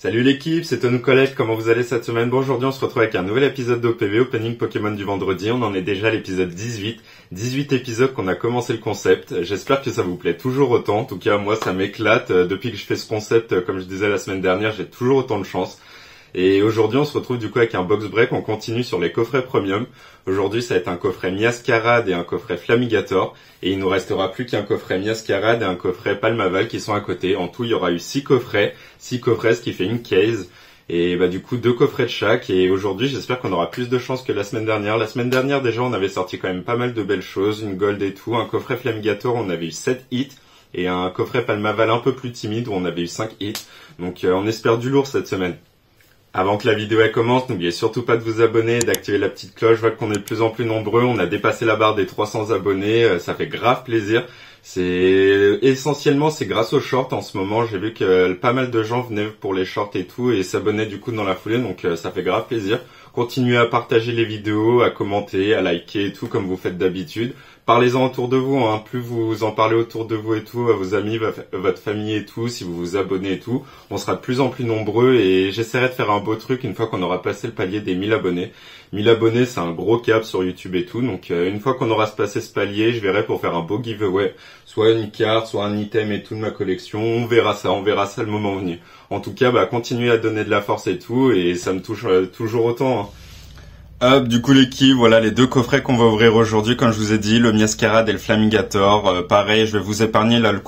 Salut l'équipe, c'est Tonu Collect, comment vous allez cette semaine? Bon, aujourd'hui on se retrouve avec un nouvel épisode d'OPV, Opening Pokémon du vendredi. On en est déjà à l'épisode 18. 18 épisodes qu'on a commencé le concept. J'espère que ça vous plaît toujours autant. En tout cas, moi ça m'éclate. Depuis que je fais ce concept, comme je disais la semaine dernière, j'ai toujours autant de chance. Et aujourd'hui on se retrouve du coup avec un box break, on continue sur les coffrets premium. Aujourd'hui ça va être un coffret Miascarade et un coffret Flamigator. Et il nous restera plus qu'un coffret Miascarade et un coffret Palmaval qui sont à côté. En tout il y aura eu 6 coffrets, ce qui fait une case. Et du coup 2 coffrets de chaque. Et aujourd'hui j'espère qu'on aura plus de chance que la semaine dernière. La semaine dernière déjà on avait sorti quand même pas mal de belles choses, une gold et tout. Un coffret Flamigator on avait eu 7 hits. Et un coffret Palmaval un peu plus timide où on avait eu 5 hits. Donc on espère du lourd cette semaine. Avant que la vidéo elle commence, n'oubliez surtout pas de vous abonner et d'activer la petite cloche. Je vois qu'on est de plus en plus nombreux, on a dépassé la barre des 300 abonnés, ça fait grave plaisir. Essentiellement c'est grâce aux shorts en ce moment, j'ai vu que pas mal de gens venaient pour les shorts et tout et s'abonnaient du coup dans la foulée, donc ça fait grave plaisir. Continuez à partager les vidéos, à commenter, à liker et tout comme vous faites d'habitude. Parlez-en autour de vous, hein. Plus vous en parlez autour de vous et tout, à vos amis, votre famille et tout, si vous vous abonnez et tout, on sera de plus en plus nombreux et j'essaierai de faire un beau truc une fois qu'on aura passé le palier des 1000 abonnés. 1000 abonnés, c'est un gros cap sur YouTube et tout, donc une fois qu'on aura passé ce palier, je verrai pour faire un beau giveaway, soit une carte, soit un item et tout de ma collection, on verra ça le moment venu. En tout cas, continuez à donner de la force et tout, et ça me touche toujours autant, hein. Hop, du coup l'équipe, voilà les 2 coffrets qu'on va ouvrir aujourd'hui, comme je vous ai dit, le Miascarade et le Flamigator. Pareil, je vais vous épargner là le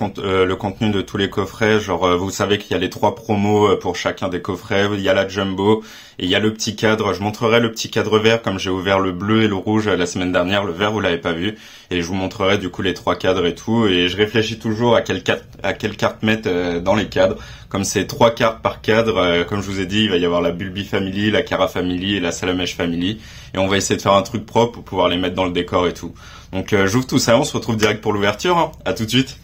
contenu de tous les coffrets, genre vous savez qu'il y a les 3 promos pour chacun des coffrets, il y a la Jumbo et il y a le petit cadre. Je montrerai le petit cadre vert comme j'ai ouvert le bleu et le rouge la semaine dernière, le vert vous l'avez pas vu, et je vous montrerai du coup les 3 cadres et tout, et je réfléchis toujours à quelle carte mettre dans les cadres. Comme c'est 3 cartes par cadre, comme je vous ai dit, il va y avoir la Bulby Family, la Cara Family et la Salamèche Family. Et on va essayer de faire un truc propre pour pouvoir les mettre dans le décor et tout. Donc j'ouvre tout ça, on se retrouve direct pour l'ouverture, hein. À tout de suite.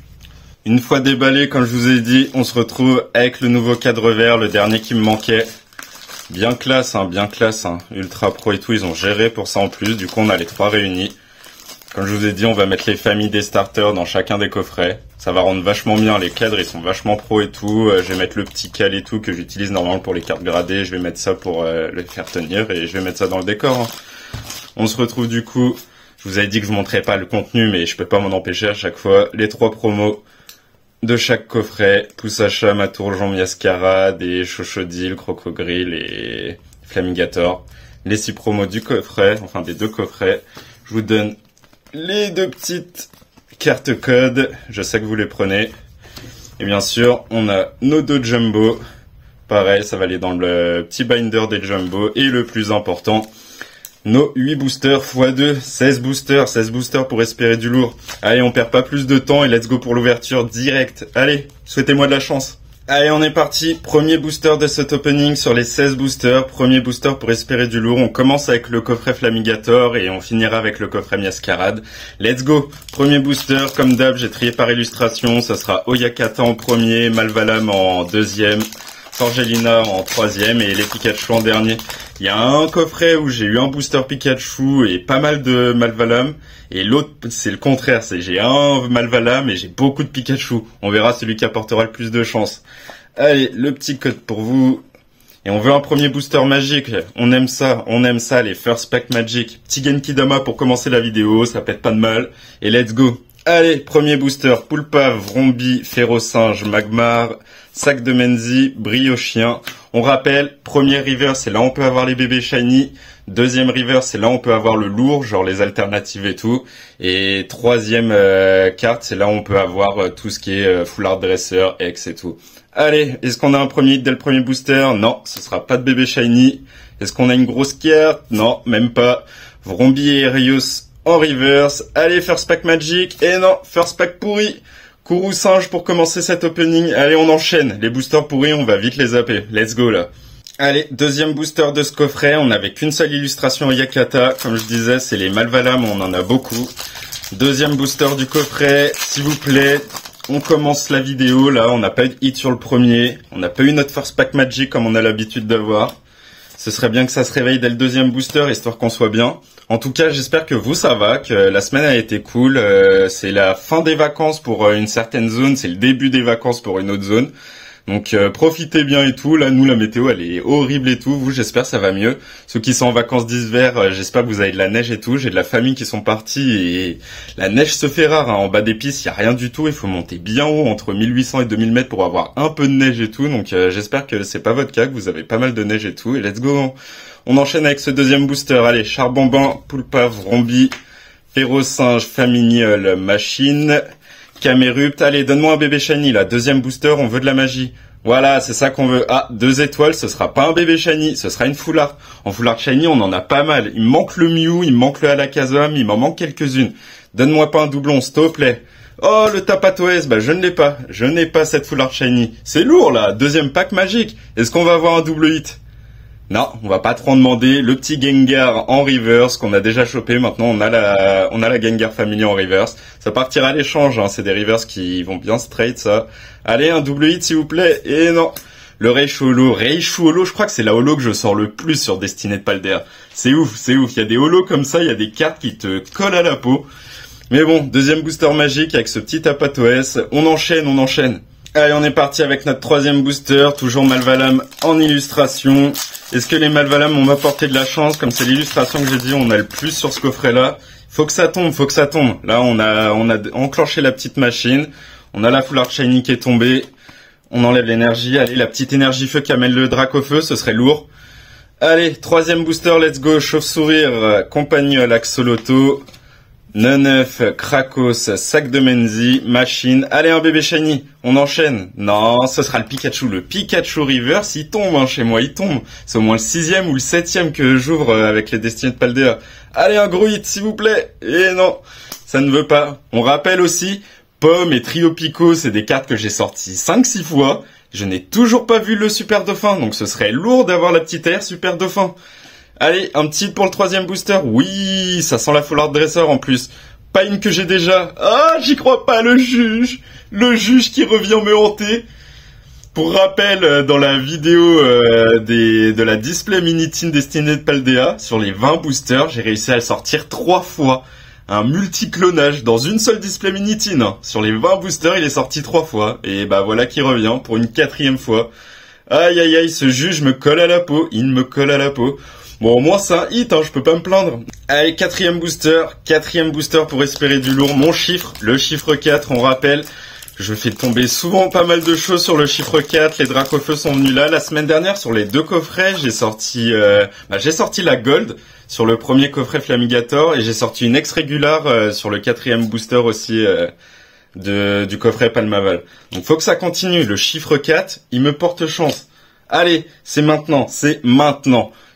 Une fois déballé, comme je vous ai dit, on se retrouve avec le nouveau cadre vert, le dernier qui me manquait. Bien classe, hein. Ultra Pro et tout, ils ont géré pour ça en plus. Du coup, on a les 3 réunis. Comme je vous ai dit, on va mettre les familles des starters dans chacun des coffrets. Ça va rendre vachement bien, les cadres ils sont vachement pro et tout. Je vais mettre le petit cal et tout que j'utilise normalement pour les cartes gradées. Je vais mettre ça pour les faire tenir et je vais mettre ça dans le décor, hein. On se retrouve du coup, je vous avais dit que je vous montrais pas le contenu mais je peux pas m'en empêcher à chaque fois. Les 3 promos de chaque coffret. Poussacha, Matourjon, Miascarade et Chochodile, Crocogrill et Flamigator. Les 6 promos du coffret, enfin des 2 coffrets. Je vous donne les 2 petites cartes code, je sais que vous les prenez. Et bien sûr, on a nos 2 jumbo. Pareil, ça va aller dans le petit binder des jumbo. Et le plus important, nos 8 boosters x2, 16 boosters pour espérer du lourd. Allez, on perd pas plus de temps et let's go pour l'ouverture direct. Allez, souhaitez-moi de la chance. Allez, on est parti. Premier booster de cet opening sur les 16 boosters. Premier booster pour espérer du lourd. On commence avec le coffret Flamigator et on finira avec le coffret Miascarade. Let's go. Premier booster, comme d'hab, j'ai trié par illustration. Ça sera Oyakata en premier, Malvalam en deuxième, Forgelina en troisième et les Pikachu en dernier. Il y a un coffret où j'ai eu un booster Pikachu et pas mal de Malvalam. Et l'autre, c'est le contraire. J'ai un Malvalam et j'ai beaucoup de Pikachu. On verra celui qui apportera le plus de chance. Allez, le petit code pour vous. Et on veut un premier booster magique. On aime ça, les First Pack Magic. Petit Genkidama pour commencer la vidéo, ça pète pas de mal. Et let's go. Allez, premier booster, Poulpave, Rombi, Férocinge, Magmar, Sac de Menzi, Briochien. On rappelle, premier river, c'est là où on peut avoir les bébés shiny. Deuxième river, c'est là où on peut avoir le lourd, genre les alternatives et tout. Et troisième carte, c'est là où on peut avoir tout ce qui est foulard dresseur, X et tout. Allez, est-ce qu'on a un premier hit dès le premier booster? Non, ce sera pas de bébé shiny. Est-ce qu'on a une grosse carte? Non, même pas. Vrombi et Erios en reverse. Allez, First Pack Magic. Et non, First Pack pourri. Kourou singe pour commencer cet opening. Allez, on enchaîne. Les boosters pourris, on va vite les zapper. Let's go là. Allez, deuxième booster de ce coffret. On n'avait qu'une seule illustration Oyakata. Comme je disais, c'est les Malvalam, on en a beaucoup. Deuxième booster du coffret, s'il vous plaît. On commence la vidéo là. On n'a pas eu de hit sur le premier. On n'a pas eu notre First Pack Magic comme on a l'habitude d'avoir. Ce serait bien que ça se réveille dès le deuxième booster, histoire qu'on soit bien. En tout cas, j'espère que vous, ça va, que la semaine a été cool. C'est la fin des vacances pour une certaine zone, c'est le début des vacances pour une autre zone. Donc profitez bien et tout. Là, nous, la météo, elle est horrible et tout. Vous, j'espère ça va mieux. Ceux qui sont en vacances d'hiver, j'espère que vous avez de la neige et tout. J'ai de la famille qui sont partis et la neige se fait rare. Hein. En bas des pistes, il y a rien du tout. Il faut monter bien haut, entre 1800 et 2000 mètres pour avoir un peu de neige et tout. Donc j'espère que c'est pas votre cas, que vous avez pas mal de neige et tout. Et let's go. On enchaîne avec ce deuxième booster. Allez, charbonbin, poulpave, rombi, férocinge, famignol, machine, camérupt. Allez, donne-moi un bébé shiny là. Deuxième booster, on veut de la magie. Voilà, c'est ça qu'on veut. Ah, 2 étoiles, ce sera pas un bébé shiny, ce sera une full art. En full art shiny, on en a pas mal. Il me manque le Mew, il me manque le Alakazam, il m'en manque quelques-unes. Donne-moi pas un doublon, s'il te plaît. Oh, le Tapatoes, bah je ne l'ai pas. Je n'ai pas cette full art shiny. C'est lourd là, deuxième pack magique. Est-ce qu'on va avoir un double hit? Non, on va pas trop en demander. Le petit Gengar en reverse qu'on a déjà chopé. Maintenant, on a la Gengar Family en reverse. Ça partira à l'échange, hein. C'est des reverse qui vont bien straight, ça. Allez, un double hit, s'il vous plaît. Et non. Le Raichu Holo. Je crois que c'est la holo que je sors le plus sur Destinée de Paldea. C'est ouf, c'est ouf. Il y a des holos comme ça, il y a des cartes qui te collent à la peau. Mais bon, deuxième booster magique avec ce petit Tapatoes. On enchaîne. Allez, on est parti avec notre troisième booster, toujours Malvalam en illustration. Est-ce que les Malvalam vont m'apporter de la chance? Comme c'est l'illustration que j'ai dit, on a le plus sur ce coffret-là. Faut que ça tombe. Là, on a enclenché la petite machine. On a la full art shiny qui est tombée. On enlève l'énergie. Allez, la petite énergie feu qui amène le Dracofeu, ce serait lourd. Allez, troisième booster, let's go. Chauve-sourire, Compagnol, Axoloto. Neuf, Krakos, sac de Menzi, machine. Allez, un bébé shiny. On enchaîne. Non, ce sera le Pikachu. Le Pikachu Reverse, il tombe, hein, chez moi, il tombe. C'est au moins le 6e ou le 7e que j'ouvre avec les Destinées de Paldea. Allez, un gros hit, s'il vous plaît. Et non, ça ne veut pas. On rappelle aussi, Pomme et Trio Pico, c'est des cartes que j'ai sorties 5-6 fois. Je n'ai toujours pas vu le Super Dauphin, donc ce serait lourd d'avoir la petite air Super Dauphin. Allez, un petit pour le troisième booster. Oui, ça sent la full art dresseur en plus. Pas une que j'ai déjà. Ah, j'y crois pas, le juge. Le juge qui revient me hanter. Pour rappel, dans la vidéo de la display mini-team Destinée de Paldea, sur les 20 boosters, j'ai réussi à le sortir 3 fois. Un multi-clonage dans une seule display mini-team. Hein. Sur les 20 boosters, il est sorti 3 fois. Et bah voilà qui revient pour une 4e fois. Aïe aïe aïe, ce juge me colle à la peau. Il me colle à la peau. Bon, au moins c'est un hit, hein, je peux pas me plaindre. Allez, quatrième booster pour espérer du lourd. Mon chiffre, le chiffre 4, on rappelle. Je fais tomber souvent pas mal de choses sur le chiffre 4. Les Dracofeu sont venus là. La semaine dernière, sur les 2 coffrets, j'ai sorti la Gold sur le premier coffret Flamigator et j'ai sorti une ex-régular sur le 4e booster aussi du coffret Palmaval. Donc faut que ça continue. Le chiffre 4, il me porte chance. Allez, c'est maintenant.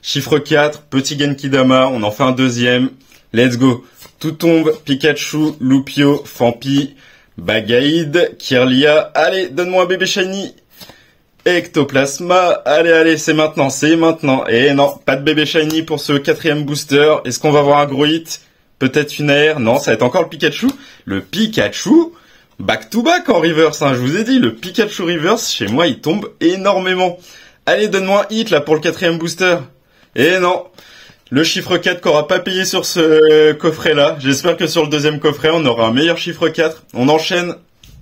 Chiffre 4, petit Genkidama, on en fait un deuxième. Let's go. Tout tombe, Pikachu, Lupio, Fampi, Bagaïd, Kirlia. Allez, donne-moi un bébé shiny. Ectoplasma. Allez, c'est maintenant. Et non, pas de bébé shiny pour ce 4e booster. Est-ce qu'on va avoir un gros hit? Peut-être une air? Non, ça va être encore le Pikachu. Le Pikachu, back to back en reverse, hein, je vous ai dit, le Pikachu reverse, chez moi, il tombe énormément. Allez, donne-moi un hit, là, pour le 4e booster. Et non, le chiffre 4 qu'aura pas payé sur ce coffret-là. J'espère que sur le deuxième coffret, on aura un meilleur chiffre 4. On enchaîne.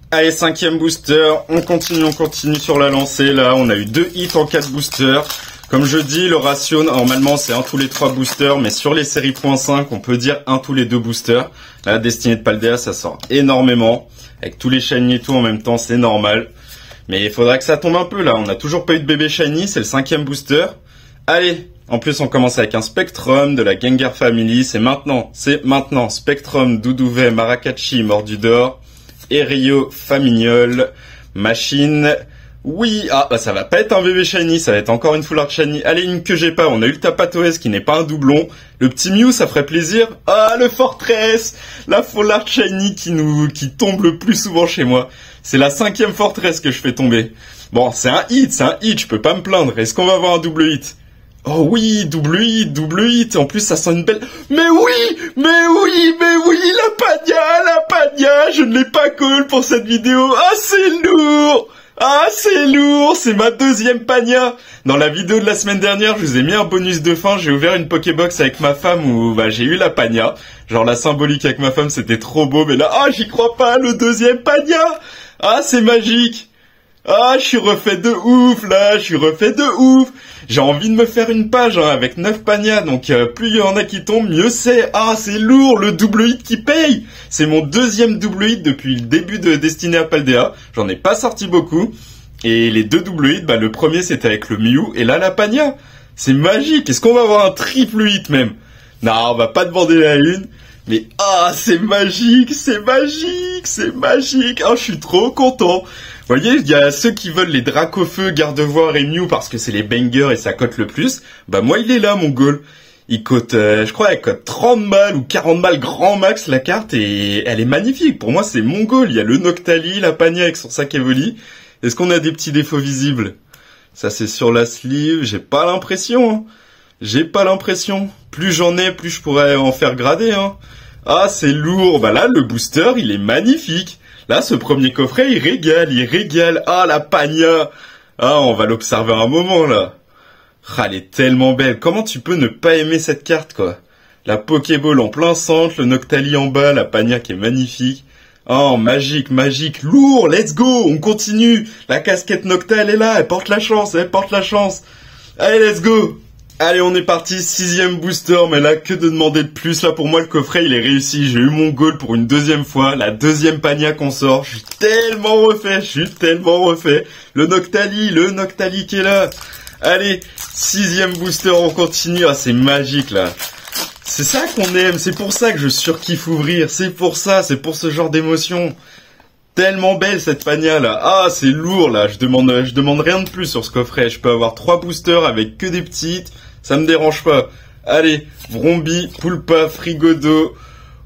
Allez, 5e booster. On continue sur la lancée. Là, on a eu 2 hits en 4 boosters. Comme je dis, le ratio, normalement, c'est 1 tous les 3 boosters. Mais sur les séries .5, on peut dire 1 tous les 2 boosters. Là, Destinée de Paldea, ça sort énormément. Avec tous les shiny et tout en même temps, c'est normal. Mais il faudra que ça tombe un peu, là. On n'a toujours pas eu de bébé shiny. C'est le 5e booster. Allez. En plus, on commence avec un Spectrum de la Gengar Family. C'est maintenant. Spectrum, Doudouvet, Maracatchi, Mordudor, Erio, Famignol, Machine. Oui, ça va pas être un bébé shiny, ça va être encore une full art shiny. Allez, une que j'ai pas. On a eu le Tapatoes qui n'est pas un doublon. Le petit Mew, ça ferait plaisir. Ah, le Fortress, la full art shiny qui tombe le plus souvent chez moi. C'est la 5e Fortress que je fais tomber. Bon, c'est un hit, je peux pas me plaindre. Est-ce qu'on va avoir un double hit? Oh oui, double hit, en plus ça sent une belle... Mais oui, la Pagna, je ne l'ai pas call pour cette vidéo. C'est lourd, c'est ma 2e Pagna. Dans la vidéo de la semaine dernière, je vous ai mis un bonus de fin, j'ai ouvert une Pokébox avec ma femme où j'ai eu la Pagna. Genre la symbolique avec ma femme, c'était trop beau, mais là, j'y crois pas, le 2e Pagna. Ah, c'est magique. Ah, je suis refait de ouf, là, je suis refait de ouf. J'ai envie de me faire une page hein, avec 9 panias, donc plus il y en a qui tombent, mieux c'est. Ah, c'est lourd, le double hit qui paye. C'est mon deuxième double hit depuis le début de Destiné à Paldea. J'en ai pas sorti beaucoup. Et les deux double hits, le premier c'était avec le Mew, et là la pania. C'est magique. Est-ce qu'on va avoir un triple hit même? Non, on va pas demander la une. Mais c'est magique, c'est magique, c'est magique. Ah, je suis trop content. Vous voyez, il y a ceux qui veulent les Dracofeu, Gardevoir et Mew parce que c'est les bangers et ça cote le plus. Moi, il est là, mon goal. Il cote, je crois, elle cote 30 balles ou 40 balles grand max, la carte, et elle est magnifique. Pour moi, c'est mon goal. Il y a le Noctali, la Pania avec son sac Evoli. Est-ce qu'on a des petits défauts visibles? Ça, c'est sur la sleeve. J'ai pas l'impression, hein. J'ai pas l'impression. Plus j'en ai, plus je pourrais en faire grader, hein. Ah, c'est lourd. Là, le booster, il est magnifique. Là, ce premier coffret, il régale, il régale. Ah, la Pania. Ah, on va l'observer un moment, là. Ah, elle est tellement belle. Comment tu peux ne pas aimer cette carte, quoi? La Pokéball en plein centre, le Noctali en bas, la Pania qui est magnifique. Oh, magique, magique, lourd, let's go, on continue. La casquette Nocta, elle est là, elle porte la chance, elle porte la chance. Allez, let's go. Allez, on est parti, 6e booster, mais là, que de demander de plus? Là, pour moi, le coffret, il est réussi. J'ai eu mon goal pour une deuxième fois, la deuxième Pania qu'on sort. Je suis tellement refait, Le Noctali qui est là. Allez, 6e booster, on continue. Ah, c'est magique, là. C'est ça qu'on aime, c'est pour ça que je surkiffe ouvrir. C'est pour ça, c'est pour ce genre d'émotion. Tellement belle, cette Pania, là. Ah, c'est lourd, là. Je demande rien de plus sur ce coffret. Je peux avoir 3 boosters avec que des petites. Ça me dérange pas. Allez, Vrombi, Poulpa, Frigodo,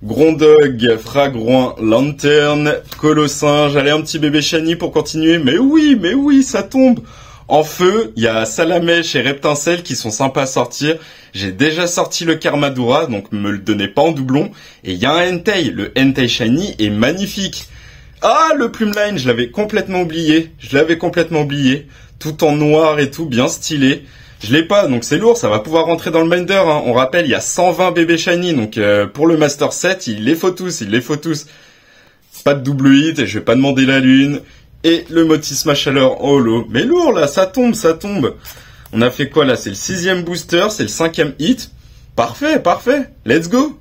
Grondog, Fragroin, Lanterne, Colossinge. Allez, un petit bébé Shiny pour continuer. Mais oui, ça tombe. En feu, il y a Salamèche et Reptincelle qui sont sympas à sortir. J'ai déjà sorti le Karmadura, donc me le donnez pas en doublon. Et il y a un Entei. Le Entei Shiny est magnifique. Ah, le Plumeline, je l'avais complètement oublié. Tout en noir et tout, bien stylé. Je l'ai pas, donc c'est lourd, ça va pouvoir rentrer dans le binder, hein. On rappelle, il y a 120 bébés shiny, donc pour le Master 7, il les faut tous. Pas de double hit, et je vais pas demander la lune. Et le Motisma Chaleur en holo. Mais lourd, là, ça tombe. On a fait quoi, là? C'est le 6e booster, c'est le 5e hit. Parfait. Let's go.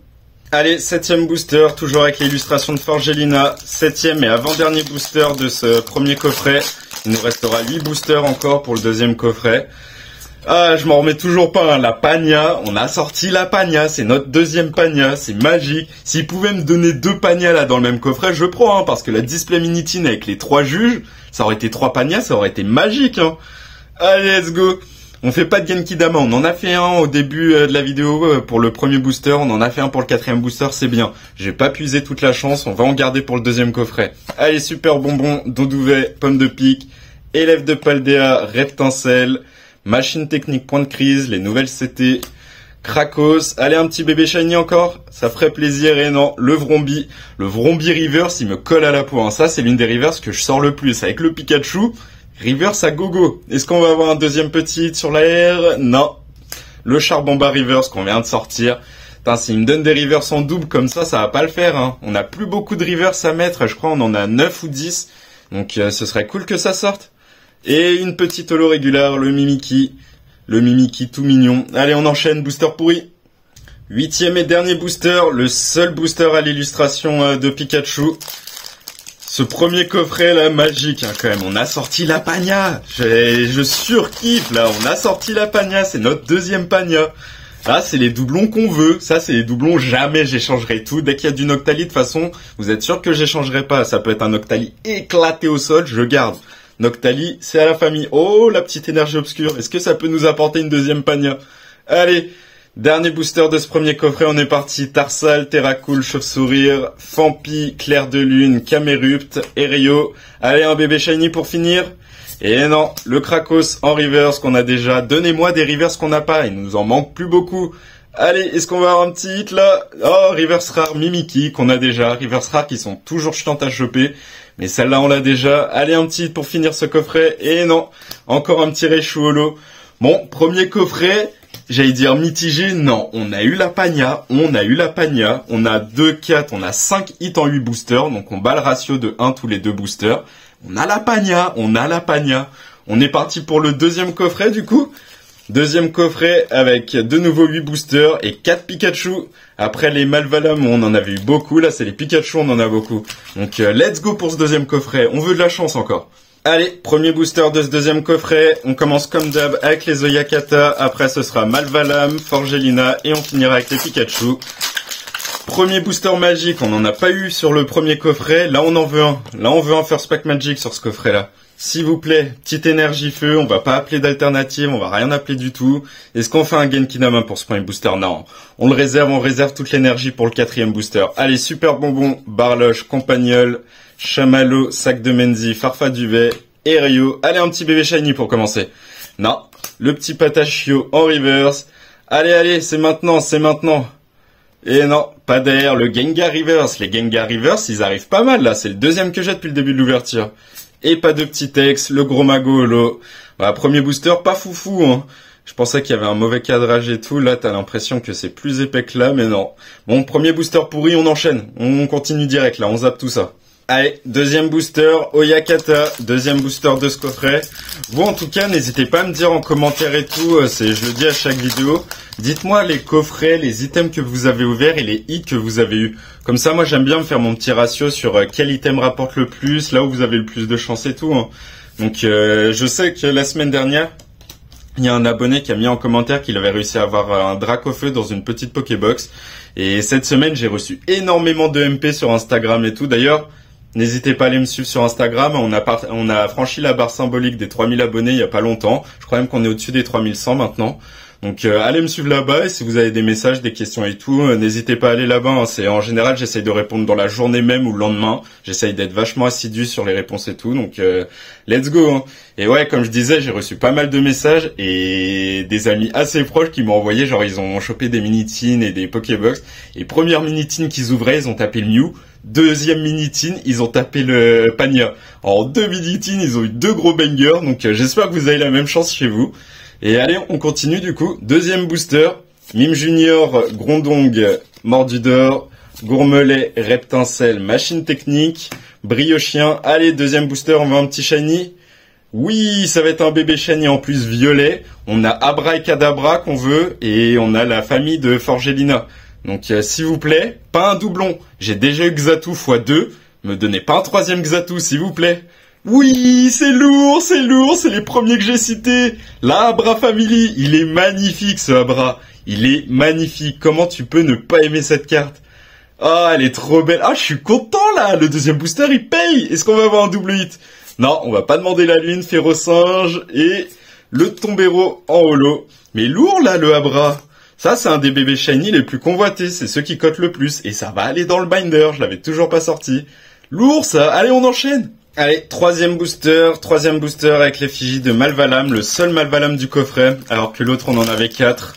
Allez, 7e booster, toujours avec l'illustration de Forgelina. 7e et avant-dernier booster de ce premier coffret. Il nous restera 8 boosters encore pour le deuxième coffret. Ah, je m'en remets toujours pas, hein. La Pania, on a sorti la Pania, c'est notre deuxième Pania, c'est magique. S'ils pouvaient me donner 2 Panias là dans le même coffret, je prends, hein, parce que la Display Minitine avec les 3 juges, ça aurait été 3 Panias, ça aurait été magique, hein. Allez, let's go. On fait pas de Genkidama, on en a fait un au début de la vidéo pour le premier booster, on en a fait un pour le 4e booster, c'est bien. J'ai pas puisé toute la chance, on va en garder pour le deuxième coffret. Allez, super bonbon, Dodouvet, Pomme de Pique, Élève de Paldea, Reptincelle, Machine Technique Point de Crise, les nouvelles CT, Krakos. Allez, un petit bébé shiny encore, ça ferait plaisir. Et non, le Vrombi reverse, il me colle à la peau, hein. Ça, c'est l'une des reverses que je sors le plus. Avec le Pikachu, reverse à gogo. Est-ce qu'on va avoir un deuxième petit hit sur la R? Non. Le Charbomba reverse qu'on vient de sortir. Putain, s'il me donne des reverses en double comme ça va pas le faire, hein. On n'a plus beaucoup de reverses à mettre, je crois on en a 9 ou 10. Donc ce serait cool que ça sorte. Et une petite holo régulière, le Mimikyu tout mignon. Allez, on enchaîne, booster pourri. 8e et dernier booster, le seul booster à l'illustration de Pikachu. Ce premier coffret là, magique, hein, quand même. On a sorti la Pania. Je surkiffe là, on a sorti la Pania, c'est notre deuxième Pania. Là, c'est les doublons qu'on veut. Ça, c'est les doublons, jamais j'échangerai tout. Dès qu'il y a du Noctali, de toute façon, vous êtes sûr que j'échangerai pas. Ça peut être un Noctali éclaté au sol, je garde. Noctali, c'est à la famille. Oh, la petite énergie obscure. Est-ce que ça peut nous apporter une deuxième Pania? Allez, dernier booster de ce premier coffret, on est parti. Tarsal, Terracool, Chauve-Sourire, Fampi, Clair de Lune, Camerupt, Erio. Allez, un bébé shiny pour finir. Et non, le Krakos en reverse qu'on a déjà. Donnez-moi des reverse qu'on n'a pas, il nous en manque plus beaucoup. Allez, est-ce qu'on va avoir un petit hit là? Oh, reverse rare Mimikyu qu'on a déjà. Reverse rare qui sont toujours chiantes à choper. Mais celle-là, on l'a déjà. Allez, un petit hit pour finir ce coffret. Et non, encore un petit Raichu holo. Bon, premier coffret, j'allais dire mitigé. Non, on a eu la Pania. On a 2, 4, on a 5 hits en 8 boosters. Donc on bat le ratio de 1 tous les 2 boosters. On a la Pagna, on a la Pagna. On est parti pour le deuxième coffret du coup. Deuxième coffret avec de nouveau 8 boosters et 4 Pikachu. Après les Malvalam, on en avait eu beaucoup. Là, c'est les Pikachu, on en a beaucoup. Donc, let's go pour ce deuxième coffret. On veut de la chance encore. Allez, premier booster de ce deuxième coffret. On commence comme d'hab avec les Oyakata. Après, ce sera Malvalam, Forgelina et on finira avec les Pikachu. Premier booster magique, on n'en a pas eu sur le premier coffret. Là, on en veut un. Là, on veut un First Pack Magic sur ce coffret-là. S'il vous plaît, petite énergie feu, on va pas appeler d'alternative, on va rien appeler du tout. Est-ce qu'on fait un Genkidama pour ce premier booster? Non. On réserve toute l'énergie pour le quatrième booster. Allez, super bonbon, Barloche, Compagnol, Chamallow, Sac de Menzi, Farfaduvet et Rio. Allez, un petit bébé shiny pour commencer. Non. Le petit Patachio en reverse. Allez, c'est maintenant, c'est maintenant. Et non, pas derrière le Gengar reverse. Les Gengar reverse, ils arrivent pas mal là. C'est le deuxième que j'ai depuis le début de l'ouverture. Et pas de petit ex, le gros mago holo. Voilà, premier booster, pas foufou, hein. Je pensais qu'il y avait un mauvais cadrage et tout. Là, t'as l'impression que c'est plus épais que là, mais non. Bon, premier booster pourri, on enchaîne. On continue direct, là. On zappe tout ça. Allez, deuxième booster, Oyakata. Deuxième booster de ce coffret. Vous, en tout cas, n'hésitez pas à me dire en commentaire et tout. Je le dis à chaque vidéo. Dites-moi les coffrets, les items que vous avez ouverts et les hits que vous avez eu. Comme ça, moi, j'aime bien me faire mon petit ratio sur quel item rapporte le plus, là où vous avez le plus de chance et tout, hein. Donc, je sais que la semaine dernière, il y a un abonné qui a mis en commentaire qu'il avait réussi à avoir un Dracofeu dans une petite Pokébox. Et cette semaine, j'ai reçu énormément de MP sur Instagram et tout. D'ailleurs, n'hésitez pas à aller me suivre sur Instagram. On a franchi la barre symbolique des 3000 abonnés il y a pas longtemps. Je crois même qu'on est au-dessus des 3100 maintenant. Donc allez me suivre là-bas et si vous avez des messages, des questions et tout, n'hésitez pas à aller là-bas, hein. C'est en général j'essaye de répondre dans la journée même ou le lendemain. J'essaye d'être vachement assidu sur les réponses et tout. Donc let's go, hein. Et ouais, comme je disais, j'ai reçu pas mal de messages et des amis assez proches qui m'ont envoyé, genre ils ont chopé des mini-tins et des Pokébox. Et première mini-tin qu'ils ouvraient, ils ont tapé le Mew. Deuxième mini-tin, ils ont tapé le Pagna. En deux mini-tins, ils ont eu 2 gros bangers. Donc j'espère que vous avez la même chance chez vous. Et allez, on continue du coup. Deuxième booster, Mime Junior, Grondong, Mordudor, Gourmelet, Reptincelle, Machine Technique, Briochien. Allez, deuxième booster, on veut un petit shiny. Oui, ça va être un bébé shiny en plus violet. On a Abra et Kadabra qu'on veut et on a la famille de Forgelina. Donc s'il vous plaît, pas un doublon. J'ai déjà eu Xatu x2. Me donnez pas un troisième Xatu, s'il vous plaît. Oui, c'est lourd, c'est les premiers que j'ai cités. La Abra Family, il est magnifique ce Abra. Il est magnifique. Comment tu peux ne pas aimer cette carte? Ah, elle est trop belle. Ah, je suis content là. Le deuxième booster, il paye. Est-ce qu'on va avoir un double hit? Non, on va pas demander la lune, Férocinge et le Tombero en holo. Mais lourd là, le Abra. Ça, c'est un des bébés shiny les plus convoités. C'est ceux qui cotent le plus. Et ça va aller dans le binder. Je l'avais toujours pas sorti. Lourd ça. Allez, on enchaîne. Allez, troisième booster avec l'effigie de Malvalam, le seul Malvalam du coffret, alors que l'autre on en avait 4.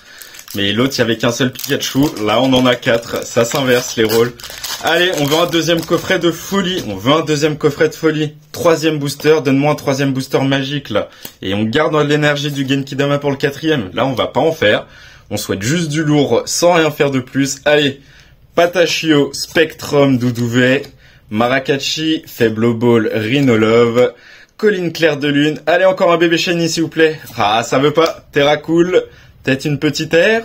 Mais l'autre il y avait qu'un seul Pikachu, là on en a 4, ça s'inverse les rôles. Allez, on veut un deuxième coffret de folie, Troisième booster, donne-moi un troisième booster magique là. Et on garde l'énergie du Genkidama pour le quatrième, là on va pas en faire. On souhaite juste du lourd sans rien faire de plus. Allez, Patachio, Spectrum, Doudouvet, Marakachi, Faible Ball, Rhinolove, Colline Claire de Lune. Allez, encore un bébé shiny, s'il vous plaît. Ah, ça veut pas. Terracool. Peut-être une petite aire.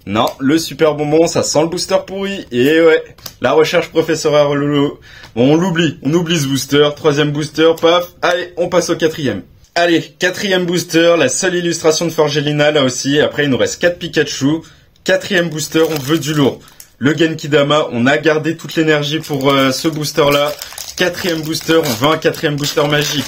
Non, le super bonbon, ça sent le booster pourri. Et ouais, la recherche professeur Arlolo. Bon, on l'oublie. On oublie ce booster. Troisième booster, paf. Allez, on passe au quatrième. Allez, quatrième booster, la seule illustration de Forgelina, là aussi. Après, il nous reste 4 Pikachu. Quatrième booster, on veut du lourd. Le Genkidama, on a gardé toute l'énergie pour ce booster-là. Quatrième booster, on veut un quatrième booster magique.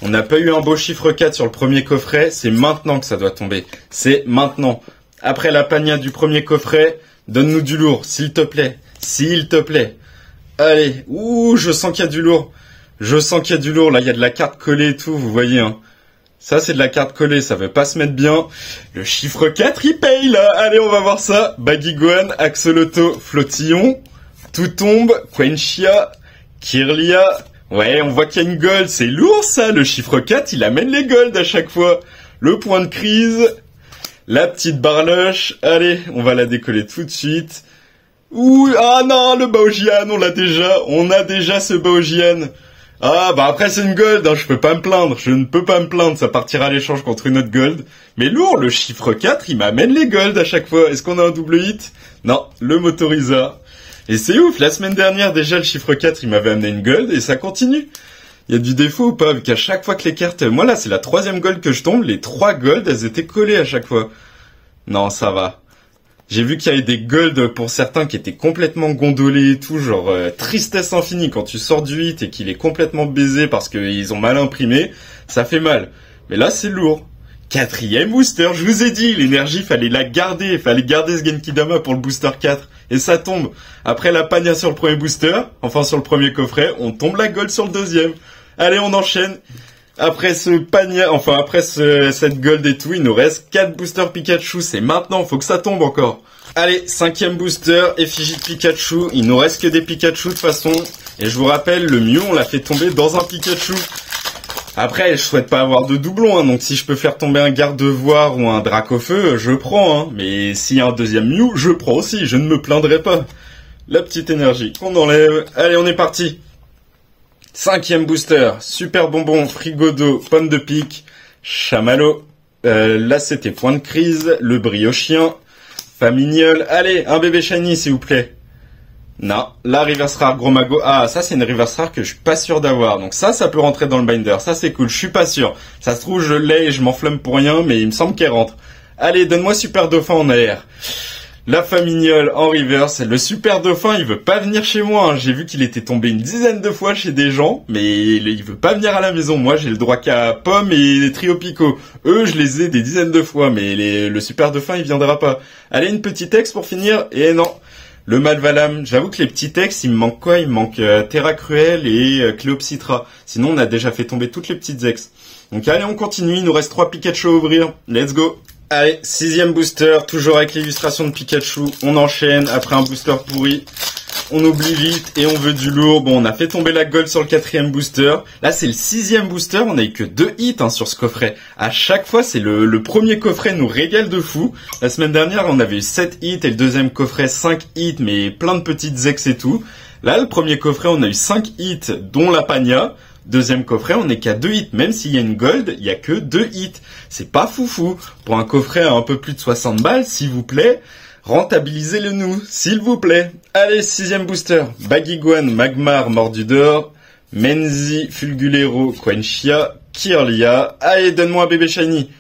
On n'a pas eu un beau chiffre 4 sur le premier coffret. C'est maintenant que ça doit tomber. C'est maintenant. Après la Pagna du premier coffret, donne-nous du lourd, s'il te plaît. S'il te plaît. Allez. Ouh, je sens qu'il y a du lourd. Là, il y a de la carte collée et tout, vous voyez, hein. Ça, c'est de la carte collée, ça veut pas se mettre bien. Le chiffre 4, il paye, là. Allez, on va voir ça. Baguiguan, Axolotl, Flottillon, Toutombe, Quenchia, Kirlia. Ouais, on voit qu'il y a une gold. C'est lourd, ça. Le chiffre 4, il amène les golds à chaque fois. Le point de crise. La petite Barloche. Allez, on va la décoller tout de suite. Ouh, ah non, le Baojian, on a déjà ce Baojian. Ah, bah après c'est une gold, hein, je peux pas me plaindre, je ne peux pas me plaindre, ça partira à l'échange contre une autre gold. Mais lourd, le chiffre 4, il m'amène les golds à chaque fois. Est-ce qu'on a un double hit? Non, le Motoriza. Et c'est ouf, la semaine dernière déjà le chiffre 4, il m'avait amené une gold et ça continue. Il y a du défaut ou pas? Vu qu'à chaque fois que les cartes... Moi là, c'est la 3e gold que je tombe, les 3 golds, elles étaient collées à chaque fois. Non, ça va. J'ai vu qu'il y avait des golds pour certains qui étaient complètement gondolés et tout, genre tristesse infinie quand tu sors du hit et qu'il est complètement baisé parce qu'ils ont mal imprimé, ça fait mal. Mais là, c'est lourd. 4e booster, je vous ai dit, l'énergie, fallait la garder, fallait garder ce Genkidama pour le booster 4. Et ça tombe. Après la pania sur le premier booster, enfin sur le premier coffret, on tombe la gold sur le 2e. Allez, on enchaîne. Après ce pania, enfin après cette gold et tout, il nous reste 4 boosters Pikachu. C'est maintenant, faut que ça tombe encore. Allez, 5e booster, effigie de Pikachu. Il nous reste que des Pikachu de toute façon. Et je vous rappelle, le Mew, on l'a fait tomber dans un Pikachu. Après, je souhaite pas avoir de doublon, hein, donc si je peux faire tomber un Gardevoir ou un Dracofeu, je prends, hein. Mais s'il y a un deuxième Mew, je prends aussi, je ne me plaindrai pas. La petite énergie qu'on enlève. Allez, on est parti. 5e booster, super bonbon, frigodo, pomme de pique, chamallow. Là, c'était point de crise, le briochien, famignol. Allez, un bébé shiny, s'il vous plaît. Non, la reverse rare gros mago. Ah, ça c'est une reverse rare que je suis pas sûr d'avoir. Donc ça peut rentrer dans le binder. Ça c'est cool, je suis pas sûr. Ça se trouve je l'ai et je m'enflamme pour rien, mais il me semble qu'elle rentre. Allez, donne-moi super dauphin en air. La famignole en reverse. Le super dauphin, il veut pas venir chez moi. Hein. J'ai vu qu'il était tombé une dizaine de fois chez des gens, mais il veut pas venir à la maison. Moi, j'ai le droit qu'à Pomme et les Trio Pico. Eux, je les ai des dizaines de fois, mais le super dauphin, il viendra pas. Allez, une petite ex pour finir. Et non. Le Malvalam, j'avoue que les petits textes, il me manque quoi? Il me manque Terra Cruel et Cléopsitra. Sinon, on a déjà fait tomber toutes les petites ex. Donc allez, on continue, il nous reste 3 Pikachu à ouvrir. Let's go! Allez, 6e booster, toujours avec l'illustration de Pikachu. On enchaîne, après un booster pourri. On oublie vite et on veut du lourd. Bon, on a fait tomber la gold sur le 4e booster. Là, c'est le 6e booster. On a eu que 2 hits hein, sur ce coffret. À chaque fois, c'est le premier coffret nous régale de fou. La semaine dernière, on avait eu 7 hits et le deuxième coffret 5 hits, mais plein de petites ex et tout. Là, le premier coffret, on a eu 5 hits, dont la Pania. Deuxième coffret, on n'est qu'à 2 hits. Même s'il y a une gold, il y a que 2 hits. C'est pas foufou. Pour un coffret à un peu plus de 60 balles, s'il vous plaît, rentabilisez-le nous, s'il vous plaît. Allez, 6e booster. Baguiguan, Magmar, Mordudor, Menzi, Fulgulero, Quenchia, Kirlia. Allez, donne-moi un bébé shiny.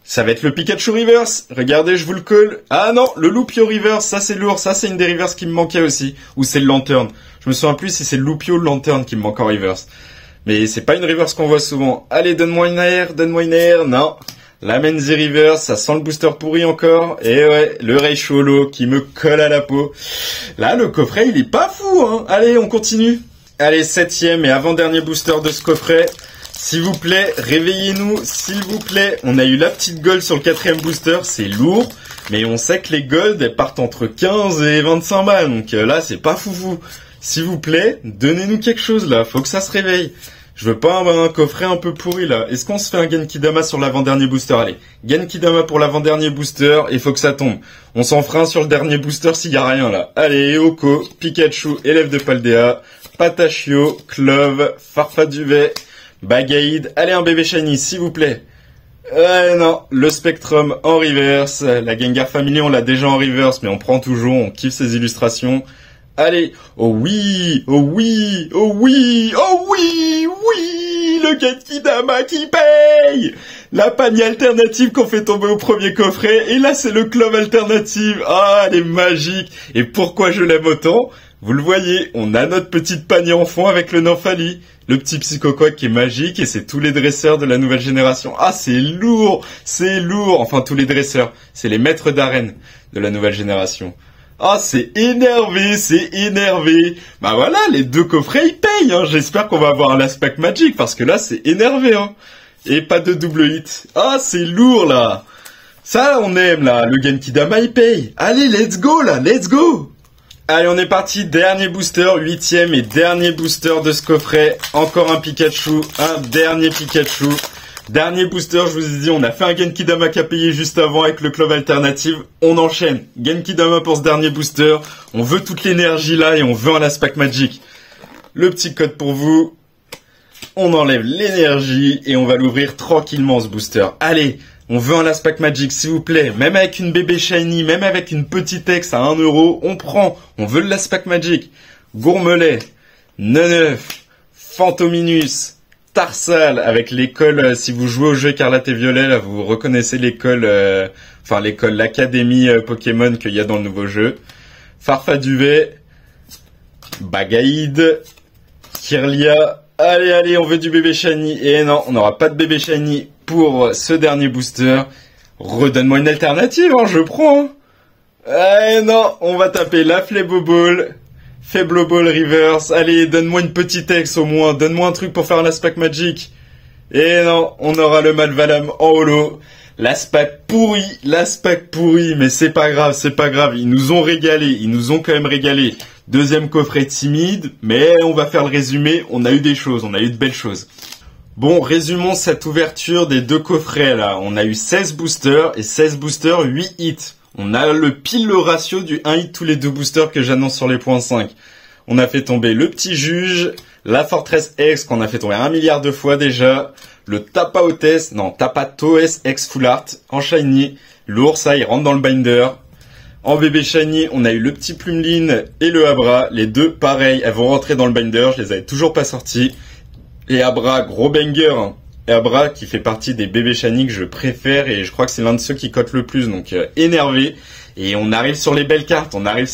Ça va être le Pikachu Reverse. Regardez, je vous le colle. Ah non, le Lupio Reverse, ça c'est lourd. Ça c'est une des reverses qui me manquait aussi. Ou c'est le Lantern. Je me souviens plus si c'est le Lupio ou le Lantern qui me manque en reverse. Mais c'est pas une reverse qu'on voit souvent. Allez, donne-moi une air, donne-moi une air. Non. La Menzi Reverse, ça sent le booster pourri encore. Et ouais, le Raichu qui me colle à la peau. Là, le coffret, il est pas fou, hein. Allez, on continue. Allez, 7e et avant-dernier booster de ce coffret. S'il vous plaît, réveillez-nous, s'il vous plaît. On a eu la petite gold sur le 4e booster, c'est lourd. Mais on sait que les golds, elles partent entre 15 et 25 balles. Donc là, c'est pas foufou. S'il vous plaît, donnez-nous quelque chose là. Faut que ça se réveille. Je veux pas avoir un coffret un peu pourri là. Est-ce qu'on se fait un Genkidama sur l'avant-dernier booster? Allez, Genkidama pour l'avant-dernier booster, il faut que ça tombe. On s'en fera un sur le dernier booster s'il y a rien là. Allez, Oko, Pikachu, élève de Paldea, Patachio, Clove, Farfaduvet, Bagaïd. Allez, un bébé shiny, s'il vous plaît. Non, le Spectrum en reverse. La Gengar Family, on l'a déjà en reverse, mais on prend toujours, on kiffe ses illustrations. Allez, oh oui, oh oui, oh oui, oh oui, oui, le Genkidama qui paye. La panier alternative qu'on fait tomber au premier coffret, et là c'est le club alternative. Ah, elle est magique. Et pourquoi je l'aime autant? Vous le voyez, on a notre petite panier en fond avec le Nymphali, le petit Psychoquack qui est magique, et c'est tous les dresseurs de la nouvelle génération. Ah, c'est lourd, enfin tous les dresseurs, c'est les maîtres d'arène de la nouvelle génération. Ah, c'est énervé. Bah voilà, les 2 coffrets, ils payent, hein. J'espère qu'on va avoir un aspect magique, parce que là, c'est énervé, hein. Et pas de double hit. Ah, c'est lourd, là. Ça, on aime, là. Le Genkidama, il paye. Allez, let's go, là, let's go. Allez, on est parti. Dernier booster, 8e et dernier booster de ce coffret. Encore un Pikachu, un dernier Pikachu. Dernier booster, je vous ai dit, on a fait un Genkidama qui a payé juste avant avec le club alternative. On enchaîne. Genkidama pour ce dernier booster. On veut toute l'énergie là et on veut un aspect magique. Le petit code pour vous. on enlève l'énergie et on va l'ouvrir tranquillement ce booster. Allez, on veut un Last Pack Magic s'il vous plaît, même avec une bébé shiny, même avec une petite ex à 1 €, on prend, on veut le Last Pack Magic. Gourmelet, Neneuf, Fantominus, Tarsal avec l'école, si vous jouez au jeu Écarlate et Violet, là vous reconnaissez l'école, l'académie Pokémon qu'il y a dans le nouveau jeu. Farfaduvet, Bagaïd, Kirlia, allez, on veut du bébé shiny. Et non, on n'aura pas de bébé shiny pour ce dernier booster. Redonne-moi une alternative, hein, je prends. Eh non, on va taper la Fléboball, Faibloball Reverse. Allez, donne-moi une petite ex au moins, donne-moi un truc pour faire un Last Pack Magic. Et non, on aura le Malvalam en holo. Last Pack pourri, mais c'est pas grave, ils nous ont régalé, ils nous ont quand même régalé. Deuxième coffret timide, mais on va faire le résumé, on a eu des choses, on a eu de belles choses. Bon, résumons cette ouverture des 2 coffrets là. On a eu 16 boosters et 16 boosters, 8 hits. On a le ratio du 1 hit tous les 2 boosters que j'annonce sur les points 5. On a fait tomber le petit juge, la Fortress X qu'on a fait tomber 1 milliard de fois déjà, le Tapatoes X Full Art en shiny, lourd, ça il rentre dans le binder. En bébé shiny, on a eu le petit Plumeline et le Abra, les deux pareil, elles vont rentrer dans le binder, je les avais toujours pas sortis. Et Abra, gros banger, hein. Et Abra qui fait partie des bébés shiny que je préfère et je crois que c'est l'un de ceux qui cote le plus, donc énervé. Et on arrive sur les belles cartes, Même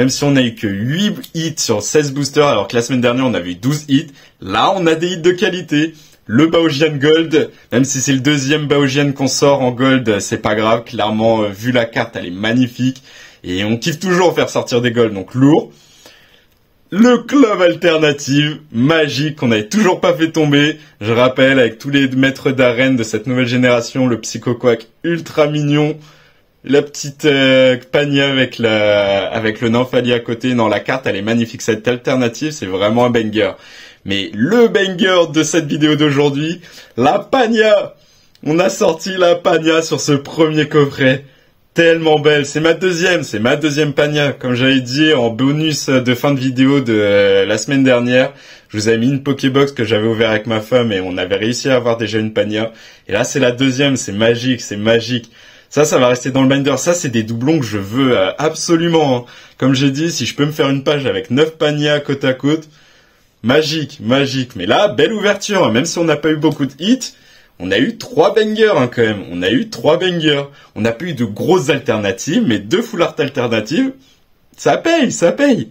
si on a eu que 8 hits sur 16 boosters, alors que la semaine dernière on avait eu 12 hits. Là, on a des hits de qualité. Le Baojian Gold, même si c'est le deuxième Baojian qu'on sort en Gold, c'est pas grave. Clairement, vu la carte, elle est magnifique. Et on kiffe toujours faire sortir des Gold, donc lourd. Le Club Alternative, magique, qu'on n'avait toujours pas fait tomber. Je rappelle, avec tous les maîtres d'arène de cette nouvelle génération, le Psycho Quack ultra mignon. La petite Pania avec le Nymphalie à côté. Non, la carte, elle est magnifique. Cette alternative, c'est vraiment un banger. Mais le banger de cette vidéo d'aujourd'hui, la Pania. On a sorti la Pania sur ce premier coffret. Tellement belle. C'est ma deuxième Pania. Comme j'avais dit en bonus de fin de vidéo de la semaine dernière, je vous avais mis une Pokébox que j'avais ouvert avec ma femme et on avait réussi à avoir déjà une Pania. Et là, c'est la deuxième. C'est magique. Ça va rester dans le binder. Ça, c'est des doublons que je veux absolument. Hein. Comme j'ai dit, si je peux me faire une page avec 9 Panias côte à côte, magique. Mais là, belle ouverture. Même si on n'a pas eu beaucoup de hits, on a eu 3 bangers hein, quand même. On n'a pas eu de grosses alternatives, mais 2 full art alternatives. Ça paye.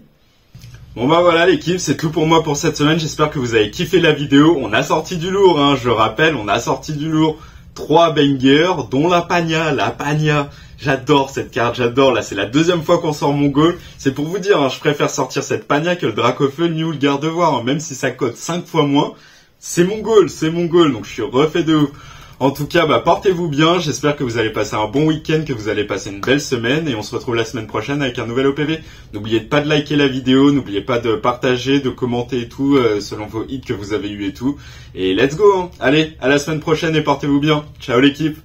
Bon bah voilà l'équipe, c'est tout pour moi pour cette semaine. J'espère que vous avez kiffé la vidéo. On a sorti du lourd, hein, je rappelle, on a sorti du lourd. 3 bangers, dont la Pania. J'adore cette carte, Là, c'est la deuxième fois qu'on sort mon goal. C'est pour vous dire, hein, je préfère sortir cette Pania que le Dracofeu New le Gardevoir. Hein, même si ça cote 5 fois moins. C'est mon goal. Donc je suis refait de ouf. En tout cas, portez-vous bien. J'espère que vous allez passer un bon week-end, que vous allez passer une belle semaine. Et on se retrouve la semaine prochaine avec un nouvel OPV. N'oubliez pas de liker la vidéo. N'oubliez pas de partager, de commenter et tout, selon vos hits que vous avez eu et tout. Et let's go, hein. Allez, à la semaine prochaine et portez-vous bien. Ciao l'équipe.